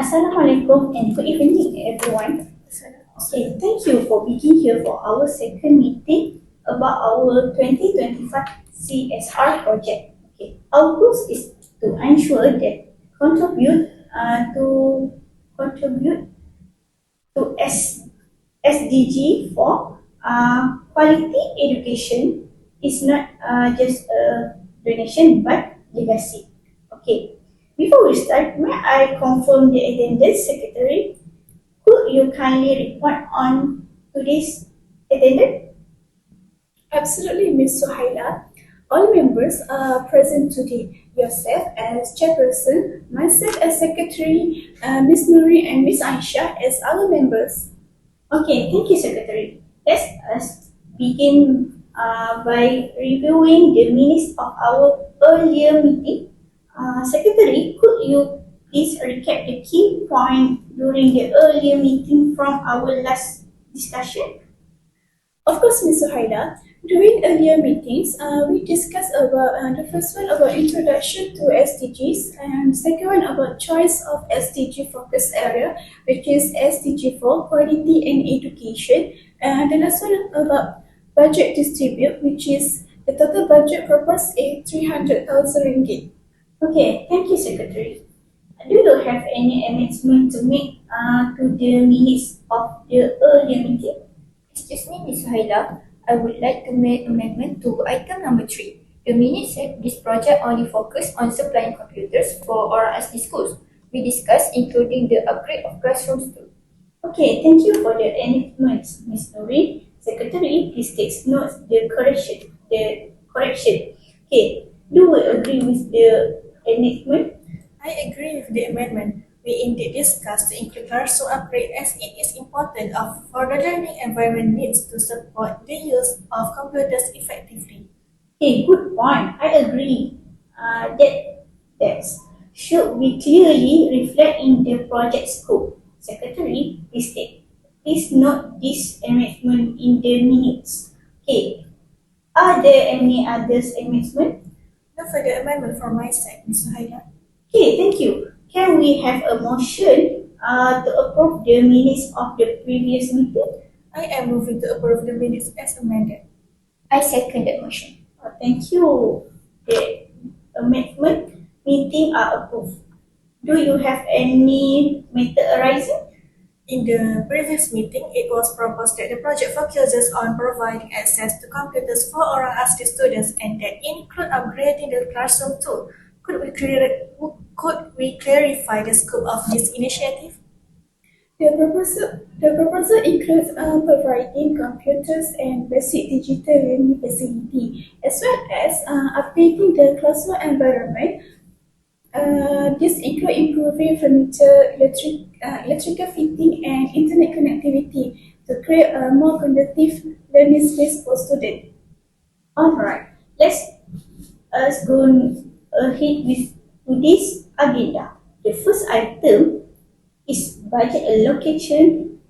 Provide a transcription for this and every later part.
Assalamualaikum and good evening everyone. Okay, thank you for being here for our second meeting about our 2025 CSR project. Okay, our goal is to ensure that contribute to SDG for quality education is not just a donation but legacy. Okay, before we start, may I confirm the attendance secretary? Could you kindly report on today's attendance? Absolutely, Ms. Suhaila. All members are present today. Yourself as chairperson, myself as secretary, Ms. NURIN and Ms. AISYAH as other members. Okay, thank you, secretary. Let us begin by reviewing the minutes of our earlier meeting. Secretary, could you please recap the key point during the earlier meeting from our last discussion? Of course, Ms. Suhaila. During earlier meetings, we discussed about the first one about introduction to SDGs and second one about choice of SDG focus area, which is SDG for quality and education, and the last one about budget distribute, which is the total budget proposed is 300,000 ringgit. Okay, thank you, secretary. Do you have any amendment to make to the minutes of the earlier meeting? Excuse me, Ms. Suhaila. I would like to make amendment to item number 3. The minutes said this project only focused on supplying computers for Orang Asli schools. We discussed including the upgrade of classrooms too. Okay, thank you for the amendments, Ms. NURIN. Secretary, please take notes the correction. Okay, do we agree with the amendment? I agree with the amendment. We indeed discussed to include classroom upgrade as it is important for the learning environment needs to support the use of computers effectively. Okay, good point. I agree. That should be clearly reflect in the project scope. Secretary, please note this amendment in the minutes. Okay, are there any other amendments? No further amendment from my side, Ms. Suhaila. Okay, thank you. Can we have a motion to approve the minutes of the previous meeting? I am moving to approve the minutes as amended. I second that motion. Thank you. The amendment meeting are approved. Do you have any matter arising? In the previous meeting, it was proposed that the project focuses on providing access to computers for Orang Asli students and that include upgrading the classroom too. Could we clarify the scope of this initiative? The proposal includes providing computers and basic digital learning facility, as well as updating the classroom environment. This includes improving furniture, electrical fitting, and internet connectivity to create a more conducive learning space for students. Alright, let's go ahead with today's agenda. The first item is budget allocation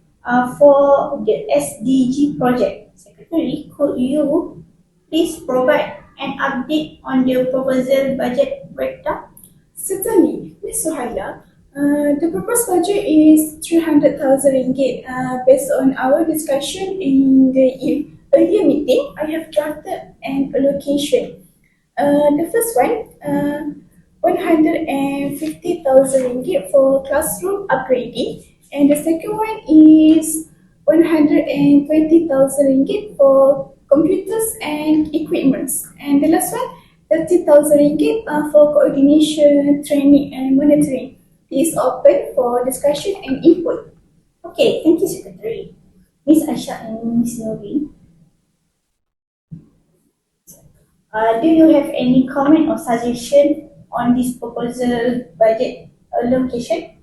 for the SDG project. Secretary, could you please provide an update on the proposal budget breakdown? Certainly, Ms. Suhaila. The proposed budget is 300,000 ringgit. Based on our discussion in the earlier meeting, I have drafted an allocation. The first one, 150,000 ringgit for classroom upgrading, and the second one is 120,000 ringgit for computers and equipments, and the last one, 30,000 ringgit for coordination, training, and monitoring. It is open for discussion and input. Okay, thank you, Secretary. Ms. AISYAH and Ms. NURIN. Do you have any comment or suggestion on this proposal budget allocation?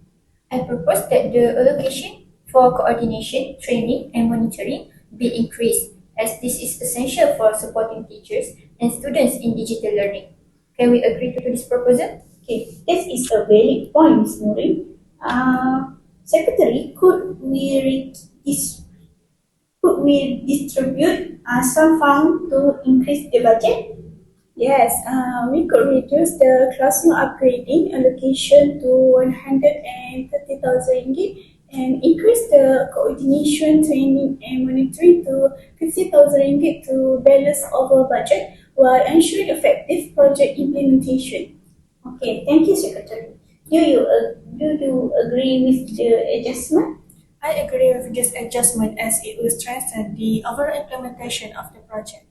I propose that the allocation for coordination, training, and monitoring be increased, as this is essential for supporting teachers and students in digital learning. Can we agree to this proposal? Okay, this is a valid point, Ms. NURIN. Secretary, could we distribute some fund to increase the budget? Yes, we could reduce the classroom upgrading allocation to 130,000 ringgit and increase the coordination, training and monitoring to 50,000 ringgit to balance over budget while ensuring effective project implementation. Okay, thank you, Secretary. Do you agree with the adjustment? I agree with this adjustment as it will strengthen the overall implementation of the project.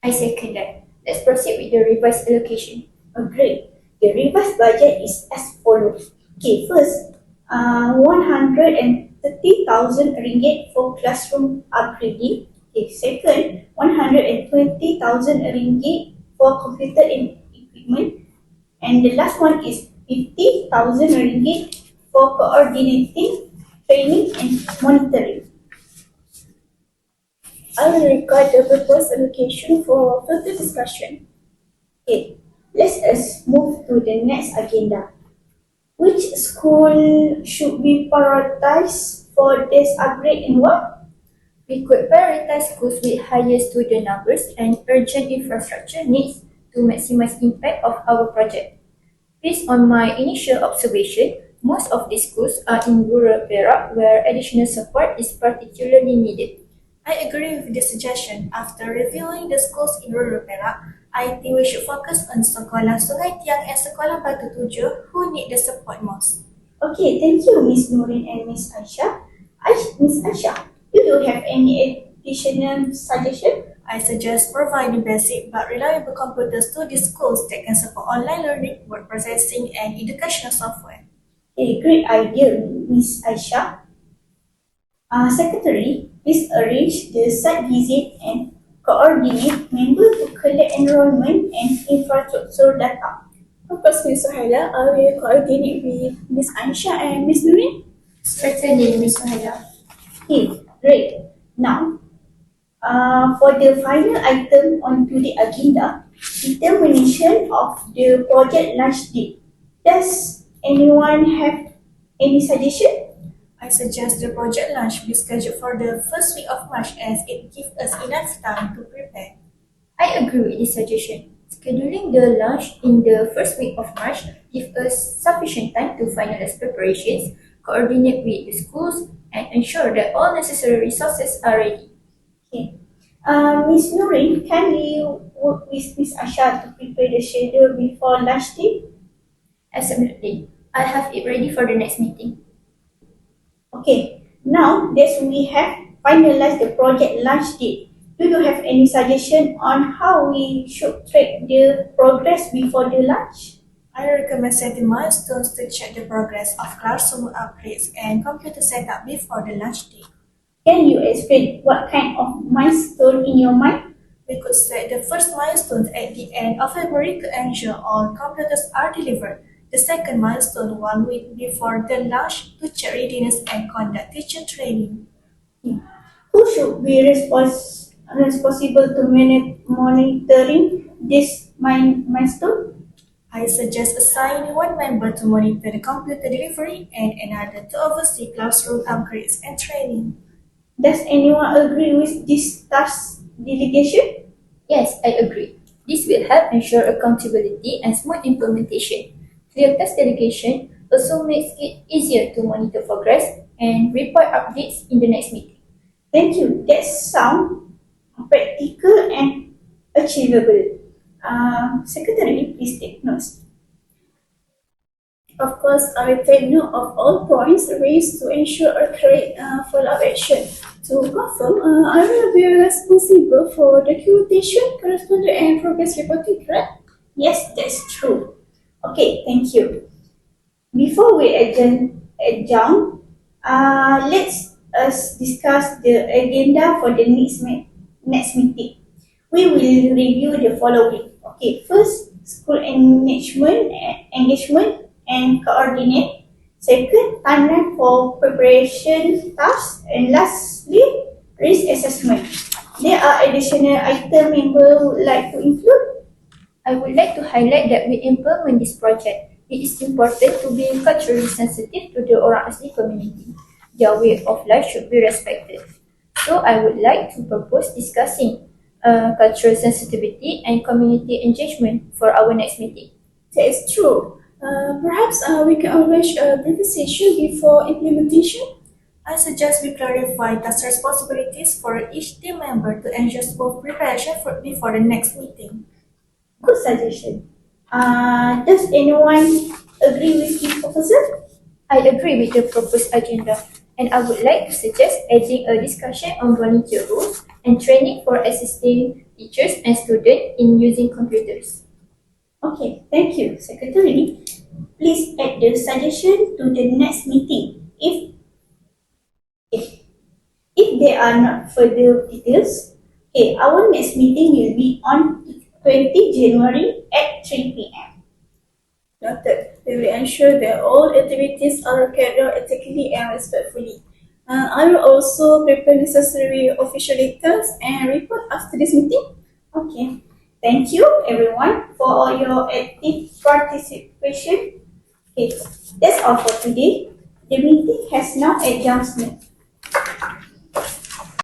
I second that. Let's proceed with the revised allocation. Great. The revised budget is as follows. Okay, first, 130,000 ringgit for classroom upgrading. Okay, second, 120,000 ringgit for computer and equipment. And the last one is 50,000 ringgit for coordinating, training and monitoring. I will record the proposed allocation for further discussion. Okay, let us move to the next agenda. Which school should be prioritized for this upgrade and why? We could prioritize schools with higher student numbers and urgent infrastructure needs to maximize impact of our project. Based on my initial observation, most of these schools are in rural Perak where additional support is particularly needed. I agree with this suggestion. After reviewing the schools in rural Perak, I think we should focus on Sekolah Sungai Tiang and Sekolah Batu Tujuh who need the support most. Okay, thank you, Miss Nurin and Miss Aisha. Miss Aisha, do you have any additional suggestion? I suggest providing basic but reliable computers to these schools that can support online learning, word processing, and educational software. A great idea, Miss Aisha. Secretary, please arrange the site visit and coordinate members to collect enrollment and infrastructure data. Of course, Miss SUHAILA, I will coordinate with Miss Aisha and Miss Nurin. Certainly, Ms. Suhaila. Okay, great. Now, for the final item on today's agenda, determination of the project launch date. Does anyone have any suggestion? I suggest the project launch be scheduled for the first week of March as it gives us enough time to prepare. I agree with this suggestion. Scheduling the launch in the first week of March gives us sufficient time to finalize preparations, coordinate with the schools, and ensure that all necessary resources are ready. Okay. Miss Nurin, can you work with Miss Asha to prepare the schedule before launch day? Absolutely. I'll have it ready for the next meeting. Okay. Now that we have finalized the project launch date, do you have any suggestion on how we should track the progress before the launch? I recommend setting milestones to check the progress of classroom upgrades and computer setup before the launch day. Can you explain what kind of milestone in your mind? We could set the first milestone at the end of February to ensure all computers are delivered. The second milestone 1 week before the launch to check readiness and conduct teacher training. Who should be responsible to monitoring this milestone? I suggest assigning one member to monitor the computer delivery and another to oversee classroom upgrades and training. Does anyone agree with this task delegation? Yes, I agree. This will help ensure accountability and smooth implementation. Clear task delegation also makes it easier to monitor progress and report updates in the next meeting. Thank you. That sounds practical and achievable. Secretary, please take notes. Of course, I will take note of all points raised to ensure a correct follow-up action. To confirm, I will be responsible for documentation, correspondence, and progress reporting, correct? Yes, that's true. Okay, thank you. Before we adjourn, let's us discuss the agenda for the next meeting. We will review the following. Okay, first, school engagement and coordinate. Second, timeline for preparation tasks. And lastly, risk assessment. There are additional items member would like to include. I would like to highlight that we implement this project. It is important to be culturally sensitive to the Orang Asli community. Their way of life should be respected. So I would like to propose discussing cultural sensitivity, and community engagement for our next meeting. That is true. Perhaps we can arrange a briefing session before implementation. I suggest we clarify task responsibilities for each team member to ensure smooth preparation before the next meeting. Good suggestion. Does anyone agree with this proposal? I agree with the proposed agenda, and I would like to suggest adding a discussion on volunteer rules and training for assisting teachers and students in using computers. Okay, thank you, Secretary. Please add the suggestion to the next meeting. If there are not further details, okay, our next meeting will be on 20 January at 3 p.m. Noted. We will ensure that all activities are carried out ethically and respectfully. I will also prepare necessary official letters and report after this meeting. Okay, thank you everyone for all your active participation. Okay, that's all for today. The meeting has now adjourned.